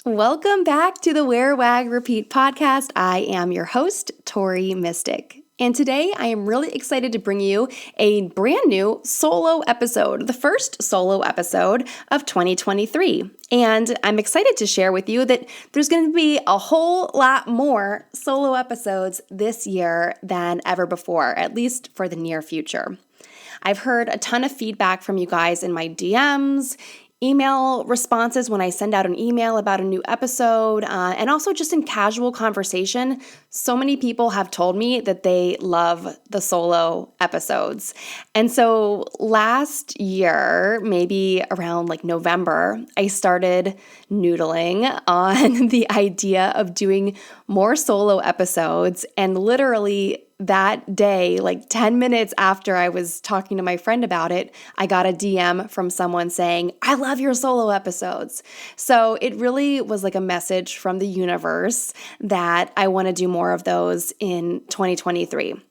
Welcome back to the Wear, Wag, Repeat podcast. I am your host, Tori Mystic. And today I am really excited to bring you a brand new solo episode, the first solo episode of 2023. And I'm excited to share with you that there's going to be a whole lot more solo episodes this year than ever before, at least for the near future. I've heard a ton of feedback from you guys in my DMs, email responses when I send out an email about a new episode, and also just in casual conversation. So many people have told me that they love the solo episodes. And so last year, maybe around like November, I started noodling on the idea of doing more solo episodes, and literally that day, like 10 minutes after I was talking to my friend about it, I got a DM from someone saying, "I love your solo episodes." So it really was like a message from the universe that I want to do more of those in 2023.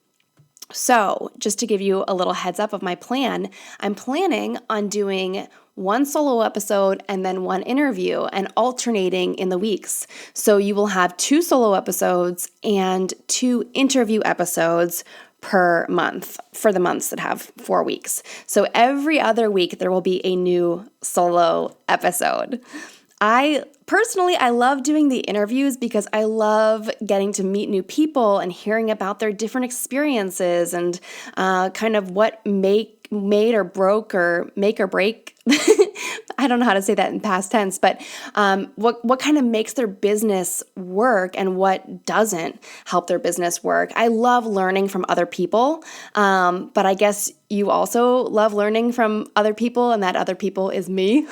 So just to give you a little heads up of my plan, I'm planning on doing one solo episode and then one interview and alternating in the weeks. So you will have 2 solo episodes and 2 interview episodes per month for the months that have 4 weeks. So every other week there will be a new solo episode. I love doing the interviews because I love getting to meet new people and hearing about their different experiences and kind of what made or broke or make or break. I don't know how to say that in past tense, but what kind of makes their business work and what doesn't help their business work. I love learning from other people, but I guess you also love learning from other people, and that other people is me.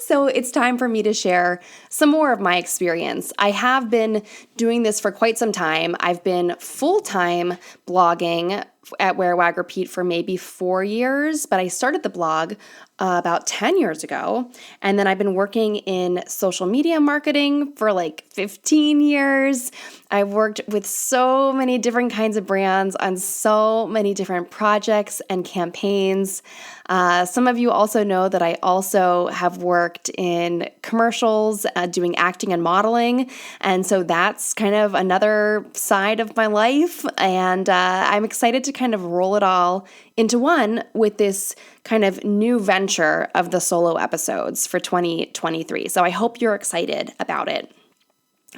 So it's time for me to share some more of my experience. I have been doing this for quite some time. I've been full-time blogging at Wear, Wag, Repeat for maybe 4 years, but I started the blog about 10 years ago. And then I've been working in social media marketing for like 15 years. I've worked with so many different kinds of brands on so many different projects and campaigns. Some of you also know that I also have worked in commercials, doing acting and modeling. And so that's kind of another side of my life. And I'm excited to kind of roll it all into one with this kind of new venture of the solo episodes for 2023. So I hope you're excited about it.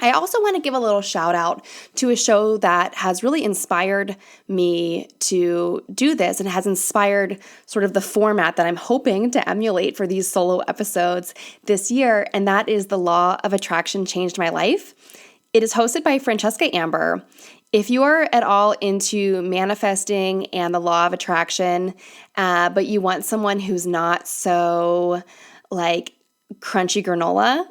I also want to give a little shout out to a show that has really inspired me to do this and has inspired sort of the format that I'm hoping to emulate for these solo episodes this year, and that is The Law of Attraction Changed My Life. It is hosted by Francesca Amber. If you are at all into manifesting and the law of attraction, but you want someone who's not so like crunchy granola,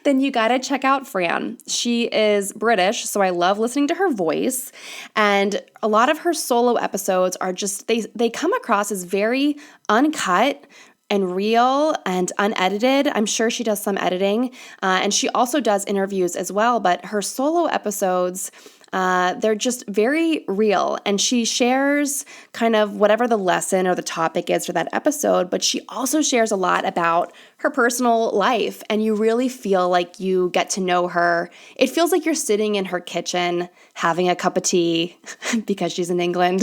then you gotta check out Fran. She is British, so I love listening to her voice. And a lot of her solo episodes are just, they come across as very uncut and real and unedited. I'm sure she does some editing, and she also does interviews as well, but her solo episodes, they're just very real, and she shares kind of whatever the lesson or the topic is for that episode, but she also shares a lot about her personal life, and you really feel like you get to know her. It feels like you're sitting in her kitchen having a cup of tea because she's in England.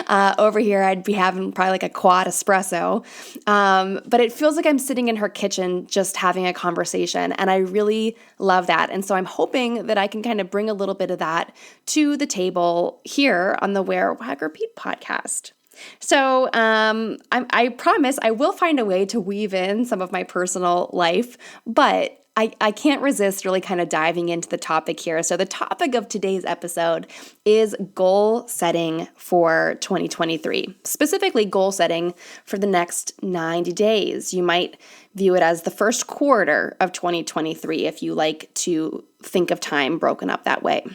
Over here, I'd be having probably like a quad espresso. But it feels like I'm sitting in her kitchen just having a conversation, and I really love that. And so I'm hoping that I can kind of bring a little bit of that to the table here on the Wear, Wag, Repeat podcast. So I promise I will find a way to weave in some of my personal life, but I can't resist really kind of diving into the topic here. So the topic of today's episode is goal setting for 2023, specifically goal setting for the next 90 days. You might view it as the first quarter of 2023 if you like to think of time broken up that way.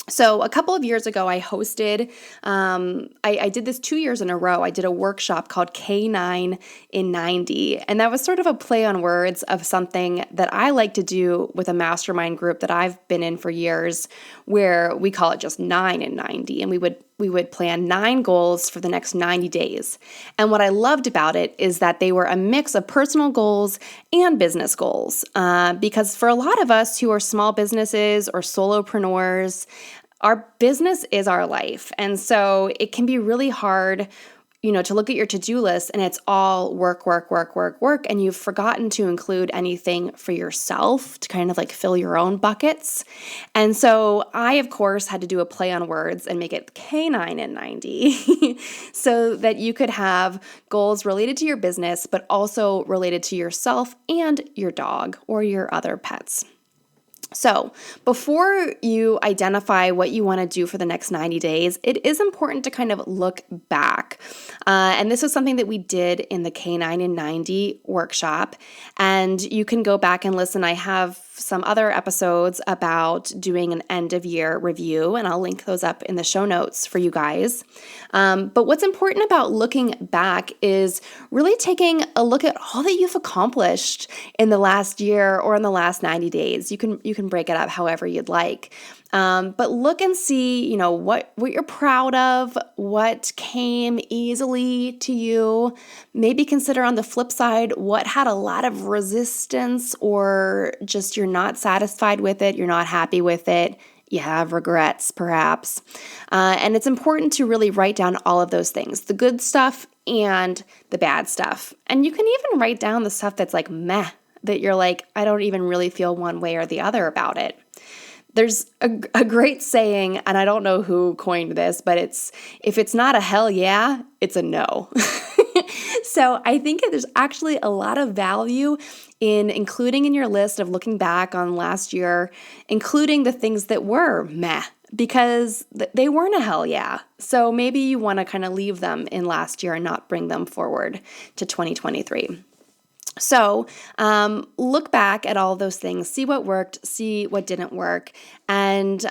So a couple of years ago, I hosted, I did this 2 years in a row. I did a workshop called K9 in 90. And that was sort of a play on words of something that I like to do with a mastermind group that I've been in for years, where we call it just 9 in 90. And we would we would plan 9 goals for the next 90 days. And what I loved about it is that they were a mix of personal goals and business goals. Because for a lot of us who are small businesses or solopreneurs, our business is our life. And so it can be really hard, to look at your to-do list and it's all work, work, work, work, work, and you've forgotten to include anything for yourself to kind of like fill your own buckets. And so I, of course, had to do a play on words and make it K9 in 90 so that you could have goals related to your business, but also related to yourself and your dog or your other pets. So before you identify what you want to do for the next 90 days, it is important to kind of look back. And this is something that we did in the K9 in 90 workshop. And you can go back and listen. I have some other episodes about doing an end of year review, and I'll link those up in the show notes for you guys. But what's important about looking back is really taking a look at all that you've accomplished in the last year or in the last 90 days. You can break it up however you'd like. But look and see, what you're proud of, what came easily to you. Maybe consider on the flip side what had a lot of resistance or just you're not satisfied with it, you're not happy with it. You have regrets, perhaps. And it's important to really write down all of those things, the good stuff and the bad stuff. And you can even write down the stuff that's like meh, that you're like, I don't even really feel one way or the other about it. There's a great saying, and I don't know who coined this, but if it's not a hell yeah, it's a no. So I think there's actually a lot of value in including in your list of looking back on last year, including the things that were meh, because they weren't a hell yeah. So maybe you want to kind of leave them in last year and not bring them forward to 2023. So look back at all those things, see what worked, see what didn't work. And,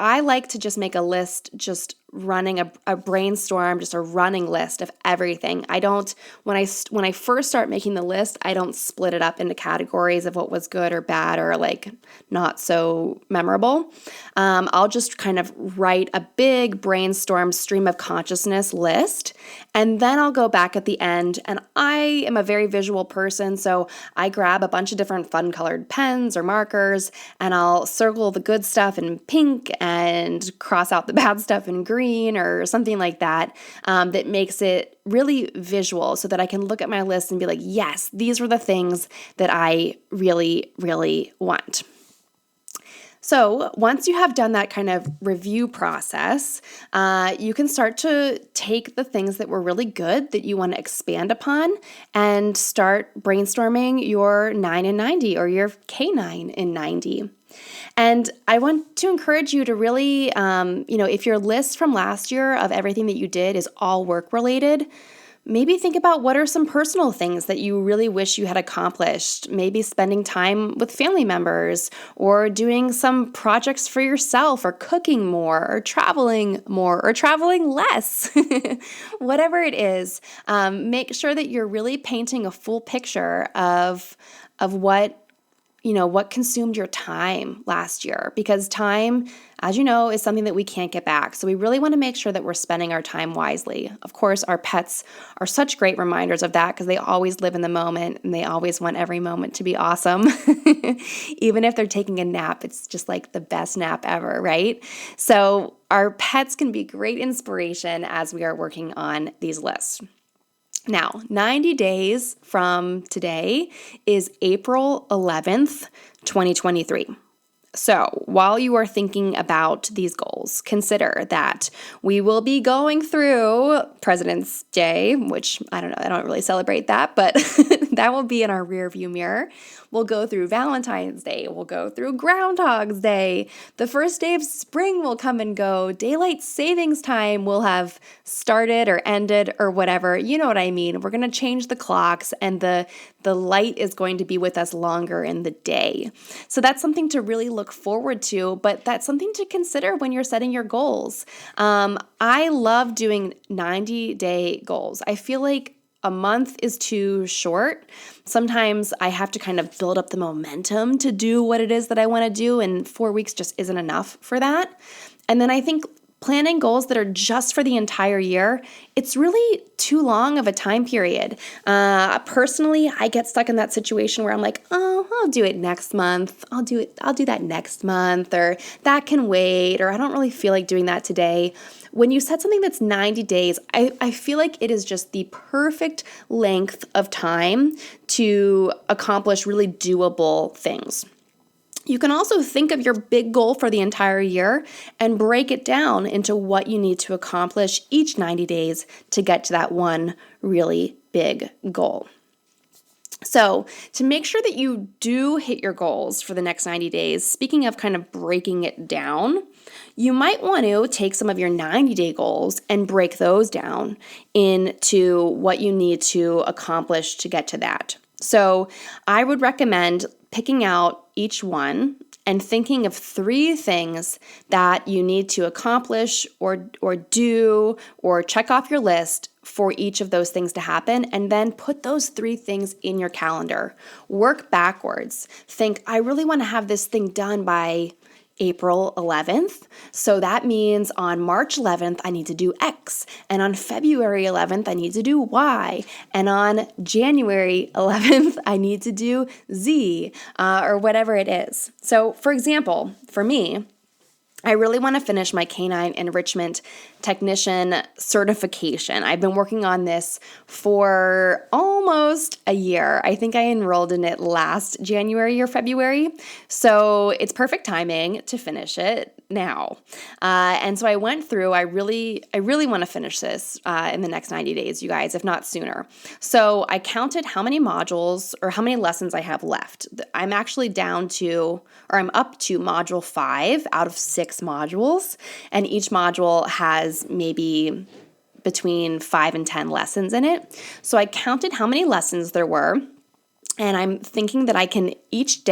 I like to just make a list, just running a brainstorm, just a running list of everything. I don't, when I first start making the list, I don't split it up into categories of what was good or bad or like not so memorable. I'll just kind of write a big brainstorm stream of consciousness list. And then I'll go back at the end, and I am a very visual person, so I grab a bunch of different fun colored pens or markers, and I'll circle the good stuff in pink and cross out the bad stuff in green or something like that, that makes it really visual so that I can look at my list and be like, yes, these were the things that I really, really want. So once you have done that kind of review process, you can start to take the things that were really good that you want to expand upon and start brainstorming your 9 in 90 or your K9 in 90. And I want to encourage you to really, if your list from last year of everything that you did is all work related, maybe think about what are some personal things that you really wish you had accomplished. Maybe spending time with family members or doing some projects for yourself or cooking more or traveling less. Whatever it is, make sure that you're really painting a full picture of what consumed your time last year, because time, as you know, is something that we can't get back. So we really want to make sure that we're spending our time wisely. Of course, our pets are such great reminders of that because they always live in the moment and they always want every moment to be awesome. Even if they're taking a nap, it's just like the best nap ever, right? So our pets can be great inspiration as we are working on these lists. Now, 90 days from today is April 11th, 2023. So while you are thinking about these goals, consider that we will be going through President's Day, which I don't really celebrate that, but that will be in our rear view mirror. We'll go through Valentine's Day. We'll go through Groundhog's Day. The first day of spring will come and go. Daylight savings time will have started or ended or whatever. You know what I mean. We're going to change the clocks, and the light is going to be with us longer in the day. So that's something to really look forward to, but that's something to consider when you're setting your goals. I love doing 90-day goals. I feel like a month is too short. Sometimes I have to kind of build up the momentum to do what it is that I want to do, and 4 weeks just isn't enough for that. And then I think Planning goals that are just for the entire year, it's really too long of a time period. Personally, I get stuck in that situation where I'm like, oh, I'll do it next month. I'll do that next month, or that can wait, or I don't really feel like doing that today. When you set something that's 90 days, I feel like it is just the perfect length of time to accomplish really doable things. You can also think of your big goal for the entire year and break it down into what you need to accomplish each 90 days to get to that one really big goal. So, to make sure that you do hit your goals for the next 90 days, speaking of kind of breaking it down, you might want to take some of your 90-day goals and break those down into what you need to accomplish to get to that. So, I would recommend picking out each one and thinking of 3 things that you need to accomplish or do or check off your list for each of those things to happen, and then put those 3 things in your calendar. Work backwards. Think, I really want to have this thing done by April 11th. So that means on March 11th, I need to do X. And on February 11th, I need to do Y. And on January 11th, I need to do Z, or whatever it is. So for example, for me, I really want to finish my canine enrichment technician certification. I've been working on this for almost a year. I think I enrolled in it last January or February. So it's perfect timing to finish it now. And so I went through, I really want to finish this in the next 90 days, you guys, if not sooner. So I counted how many modules or how many lessons I have left. I'm actually up to module 5 out of 6 modules. And each module has maybe between 5 and 10 lessons in it. So I counted how many lessons there were. And I'm thinking that I can each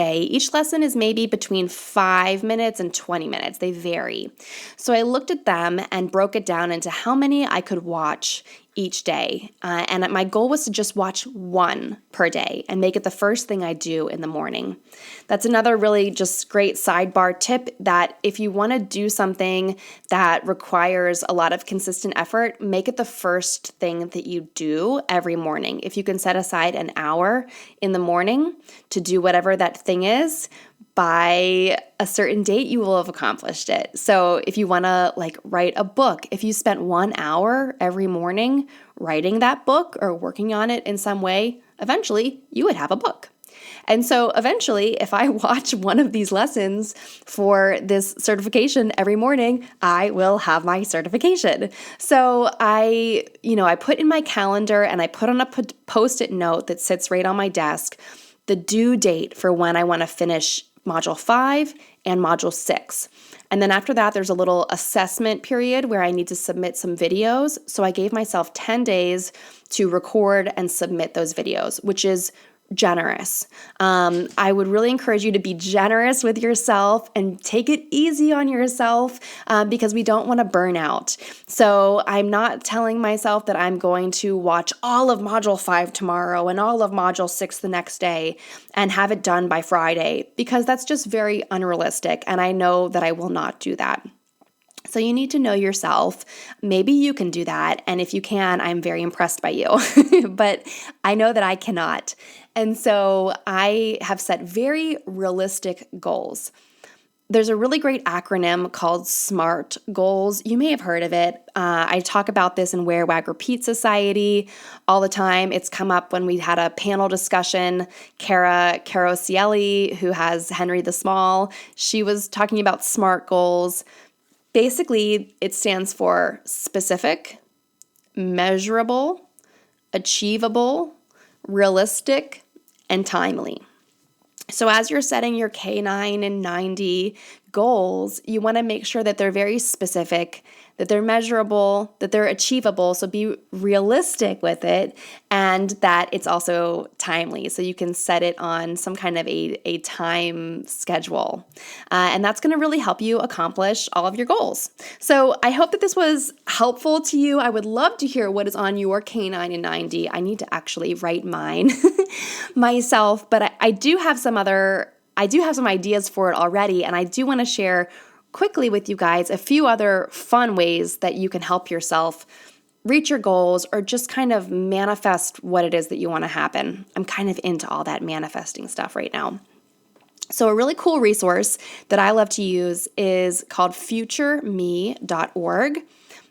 lesson is maybe between 5 minutes and 20 minutes. They vary. So I looked at them and broke it down into how many I could watch each day. And my goal was to just watch 1 per day and make it the first thing I do in the morning. That's another really just great sidebar tip, that if you want to do something that requires a lot of consistent effort, make it the first thing that you do every morning. If you can set aside an hour in the morning to do whatever that thing is, by a certain date, you will have accomplished it. So if you want to write a book, if you spent 1 hour every morning writing that book or working on it in some way, eventually you would have a book. And so eventually, if I watch one of these lessons for this certification every morning, I will have my certification. So I put in my calendar and I put on a Post-it note that sits right on my desk the due date for when I want to finish Module 5 and Module 6. And then after that, there's a little assessment period where I need to submit some videos. So I gave myself 10 days to record and submit those videos, which is generous. I would really encourage you to be generous with yourself and take it easy on yourself, because we don't want to burn out. So I'm not telling myself that I'm going to watch all of Module 5 tomorrow and all of Module 6 the next day and have it done by Friday, because that's just very unrealistic. And I know that I will not do that. So you need to know yourself. Maybe you can do that. And if you can, I'm very impressed by you. But I know that I cannot. And so I have set very realistic goals. There's a really great acronym called SMART goals. You may have heard of it. I talk about this in Wear, Wag, Repeat Society all the time. It's come up when we had a panel discussion. Cara Carosielli, who has Henry the Small, she was talking about SMART goals. Basically, it stands for specific, measurable, achievable, realistic, and timely. So as you're setting your K9 and 90 goals, you want to make sure that they're very specific, that they're measurable, that they're achievable, so be realistic with it, and that it's also timely, so you can set it on some kind of a time schedule. And that's going to really help you accomplish all of your goals. So I hope that this was helpful to you. I would love to hear what is on your K9 and 90. I need to actually write mine myself, but I do have some ideas for it already, and I do want to share quickly with you guys a few other fun ways that you can help yourself reach your goals or just kind of manifest what it is that you want to happen. I'm kind of into all that manifesting stuff right now. So a really cool resource that I love to use is called futureme.org.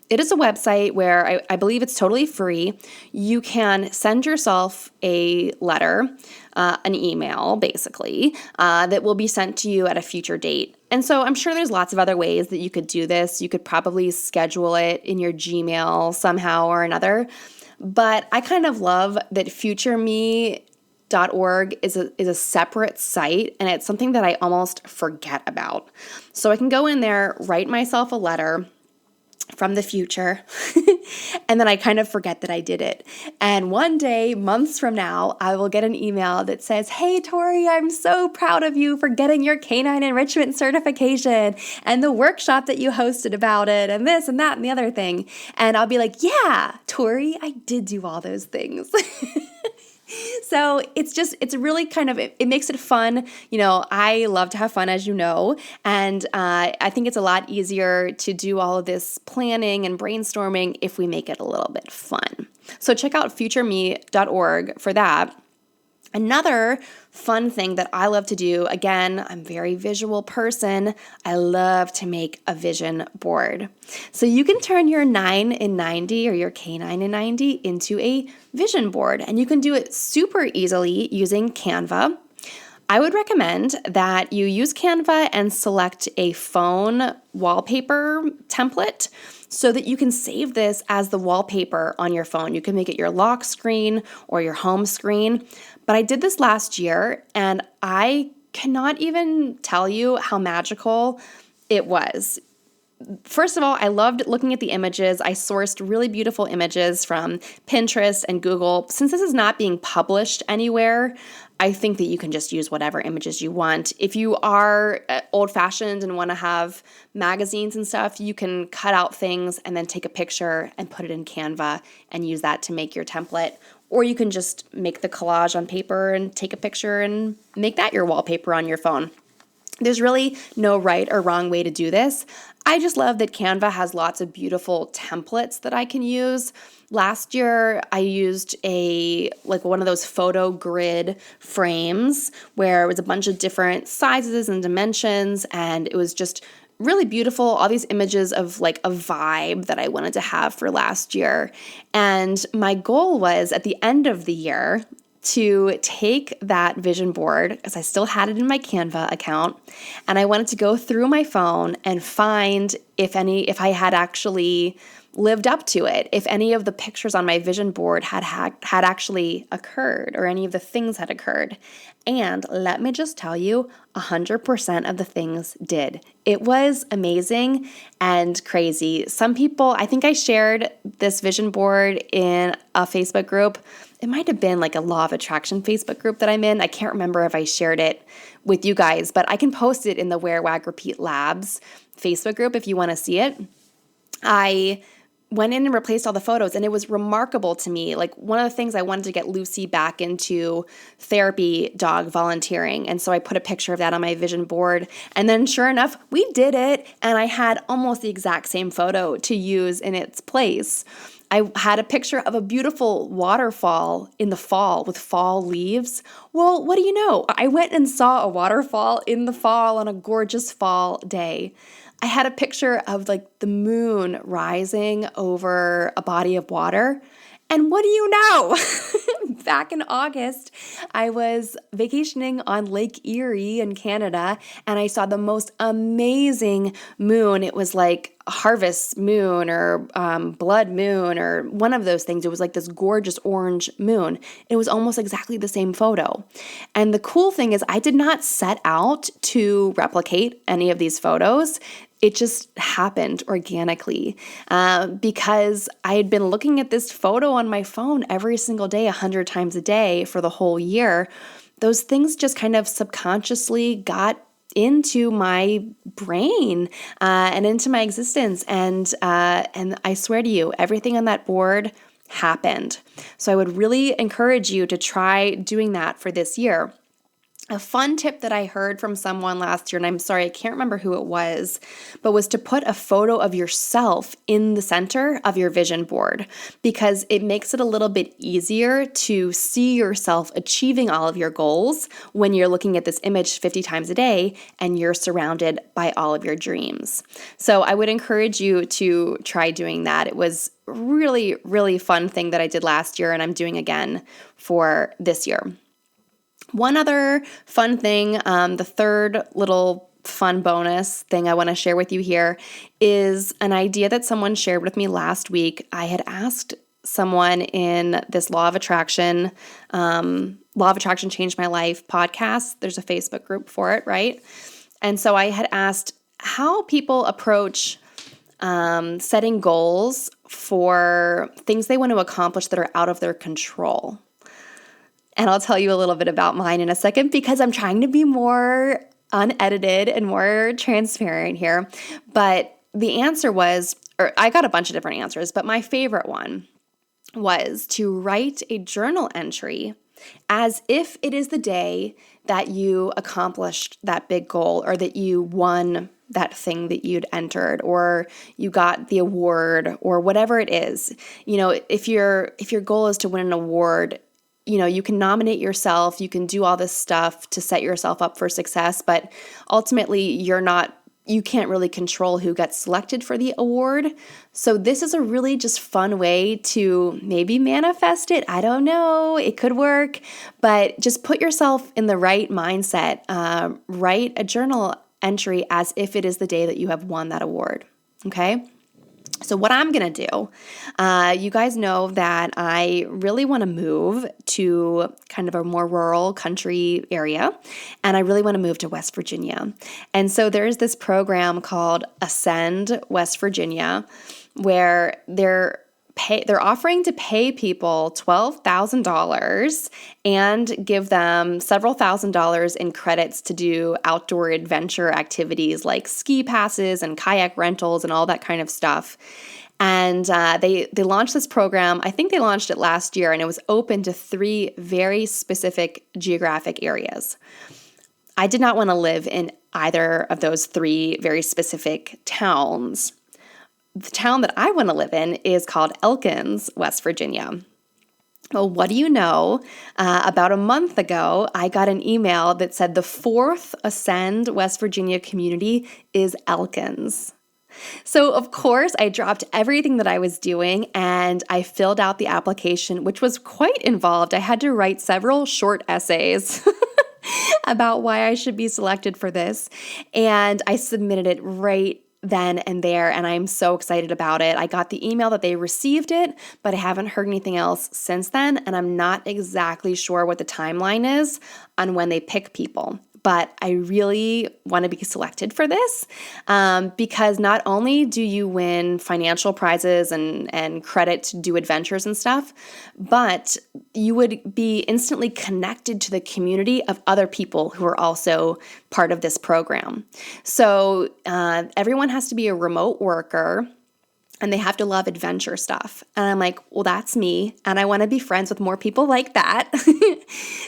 It is a website where I believe it's totally free. You can send yourself a letter, an email, basically, that will be sent to you at a future date. And so I'm sure there's lots of other ways that you could do this. You could probably schedule it in your Gmail somehow or another. But I kind of love that futureme.org is a separate site, and it's something that I almost forget about. So I can go in there, write myself a letter from the future, and then I kind of forget that I did it. And one day, months from now, I will get an email that says, "Hey, Tori, I'm so proud of you for getting your canine enrichment certification and the workshop that you hosted about it and this and that and the other thing." And I'll be like, "Yeah, Tori, I did do all those things." So it's really kind of, it makes it fun. I love to have fun, as you know, and I think it's a lot easier to do all of this planning and brainstorming if we make it a little bit fun. So check out futureme.org for that. Another fun thing that I love to do, again, I'm a very visual person. I love to make a vision board. So you can turn your 9 in 90 or your K9 in 90 into a vision board, and you can do it super easily using Canva. I would recommend that you use Canva and select a phone wallpaper template so that you can save this as the wallpaper on your phone. You can make it your lock screen or your home screen. But I did this last year, and I cannot even tell you how magical it was. First of all, I loved looking at the images. I sourced really beautiful images from Pinterest and Google. Since this is not being published anywhere, I think that you can just use whatever images you want. If you are old-fashioned and want to have magazines and stuff, you can cut out things and then take a picture and put it in Canva and use that to make your template. Or you can just make the collage on paper and take a picture and make that your wallpaper on your phone. There's really no right or wrong way to do this. I just love that Canva has lots of beautiful templates that I can use. Last year, I used one of those photo grid frames where it was a bunch of different sizes and dimensions, and it was just really beautiful, all these images of like a vibe that I wanted to have for last year. And my goal was at the end of the year to take that vision board, because I still had it in my Canva account, and I wanted to go through my phone and find if I had actually lived up to it, if any of the pictures on my vision board had actually occurred, or any of the things had occurred. And let me just tell you, 100% of the things did. It was amazing and crazy. Some people, I think I shared this vision board in a Facebook group. It might have been like a Law of Attraction Facebook group that I'm in. I can't remember if I shared it with you guys, but I can post it in the Wear, Wag, Repeat Labs Facebook group if you want to see it. I went in and replaced all the photos, and it was remarkable to me. Like, one of the things I wanted to get Lucy back into therapy dog volunteering, and so I put a picture of that on my vision board, and then sure enough, we did it, and I had almost the exact same photo to use in its place. I had a picture of a beautiful waterfall in the fall with fall leaves. Well, what do you know? I went and saw a waterfall in the fall on a gorgeous fall day. I had a picture of like the moon rising over a body of water. And what do you know? Back in August, I was vacationing on Lake Erie in Canada, and I saw the most amazing moon. It was like a harvest moon or blood moon or one of those things. It was like this gorgeous orange moon. It was almost exactly the same photo. And the cool thing is I did not set out to replicate any of these photos. It just happened organically because I had been looking at this photo on my phone every single day, 100 times a day for the whole year. Those things just kind of subconsciously got into my brain and into my existence. And I swear to you, everything on that board happened. So I would really encourage you to try doing that for this year. A fun tip that I heard from someone last year, and I'm sorry, I can't remember who it was, but was to put a photo of yourself in the center of your vision board, because it makes it a little bit easier to see yourself achieving all of your goals when you're looking at this image 50 times a day and you're surrounded by all of your dreams. So I would encourage you to try doing that. It was really, really fun thing that I did last year, and I'm doing again for this year. One other fun thing, the third little fun bonus thing I want to share with you here is an idea that someone shared with me last week. I had asked someone in this Law of Attraction Changed My Life podcast. There's a Facebook group for it, right? And so I had asked how people approach setting goals for things they want to accomplish that are out of their control. And I'll tell you a little bit about mine in a second, because I'm trying to be more unedited and more transparent here. But the answer was, or I got a bunch of different answers, but my favorite one was to write a journal entry as if it is the day that you accomplished that big goal, or that you won that thing that you'd entered, or you got the award, or whatever it is. You know, if your goal is to win an award, you can nominate yourself, you can do all this stuff to set yourself up for success, but ultimately you can't really control who gets selected for the award. So this is a really just fun way to maybe manifest it. I don't know, it could work, but just put yourself in the right mindset. Write a journal entry as if it is the day that you have won that award, okay? So what I'm going to do, you guys know that I really want to move to kind of a more rural country area, and I really want to move to West Virginia. And so there's this program called Ascend West Virginia, where they're offering to pay people $12,000 and give them several $1,000s in credits to do outdoor adventure activities like ski passes and kayak rentals and all that kind of stuff. And they launched this program. I think they launched it last year, and it was open to 3 very specific geographic areas. I did not want to live in either of those 3 very specific towns. The town that I want to live in is called Elkins, West Virginia. Well, what do you know? About a month ago, I got an email that said the 4th Ascend West Virginia community is Elkins. So, of course, I dropped everything that I was doing and I filled out the application, which was quite involved. I had to write several short essays about why I should be selected for this, and I submitted it right then and there, and I'm so excited about it. I got the email that they received it, but I haven't heard anything else since then, and I'm not exactly sure what the timeline is on when they pick people. But I really want to be selected for this because not only do you win financial prizes and credit to do adventures and stuff, but you would be instantly connected to the community of other people who are also part of this program. So everyone has to be a remote worker, and they have to love adventure stuff. And I'm like, well, that's me. And I want to be friends with more people like that.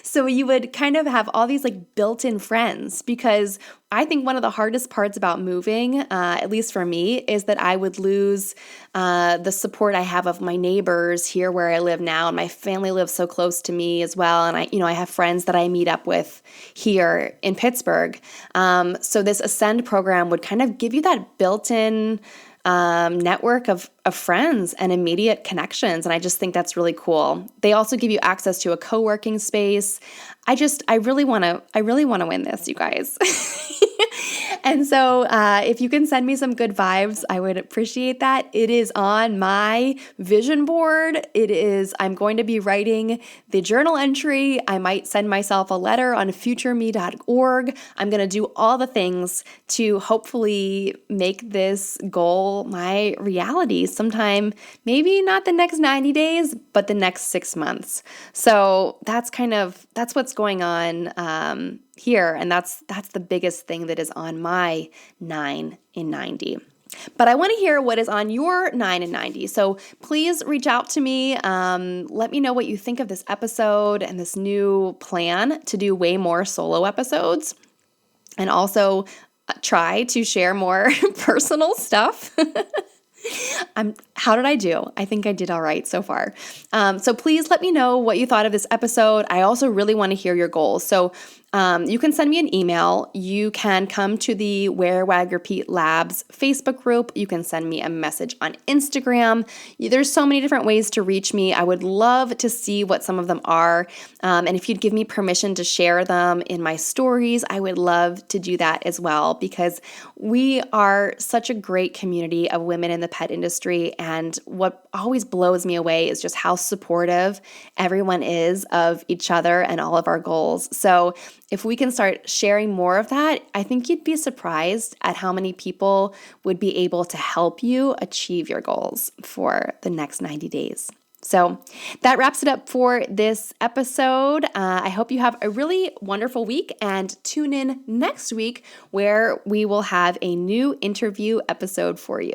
So you would kind of have all these like built-in friends, because I think one of the hardest parts about moving, at least for me, is that I would lose the support I have of my neighbors here where I live now. And my family lives so close to me as well. And I have friends that I meet up with here in Pittsburgh. So this Ascend program would kind of give you that built-in network of friends and immediate connections. And I just think that's really cool. They also give you access to a co-working space. I really want to win this, you guys. And so if you can send me some good vibes, I would appreciate that. It is on my vision board. I'm going to be writing the journal entry. I might send myself a letter on futureme.org. I'm going to do all the things to hopefully make this goal my reality sometime, maybe not the next 90 days, but the next 6 months. So that's what's going on here. And that's the biggest thing that is on my 9 in 90. But I want to hear what is on your 9 and 90. So please reach out to me. Let me know what you think of this episode and this new plan to do way more solo episodes. And also try to share more personal stuff. How did I do? I think I did all right so far. So please let me know what you thought of this episode. I also really want to hear your goals. So you can send me an email. You can come to the Wear, Wag, Repeat Labs Facebook group. You can send me a message on Instagram. There's so many different ways to reach me. I would love to see what some of them are. And if you'd give me permission to share them in my stories, I would love to do that as well, because we are such a great community of women in the pet industry. And what always blows me away is just how supportive everyone is of each other and all of our goals. So if we can start sharing more of that, I think you'd be surprised at how many people would be able to help you achieve your goals for the next 90 days. So that wraps it up for this episode. I hope you have a really wonderful week, and tune in next week where we will have a new interview episode for you.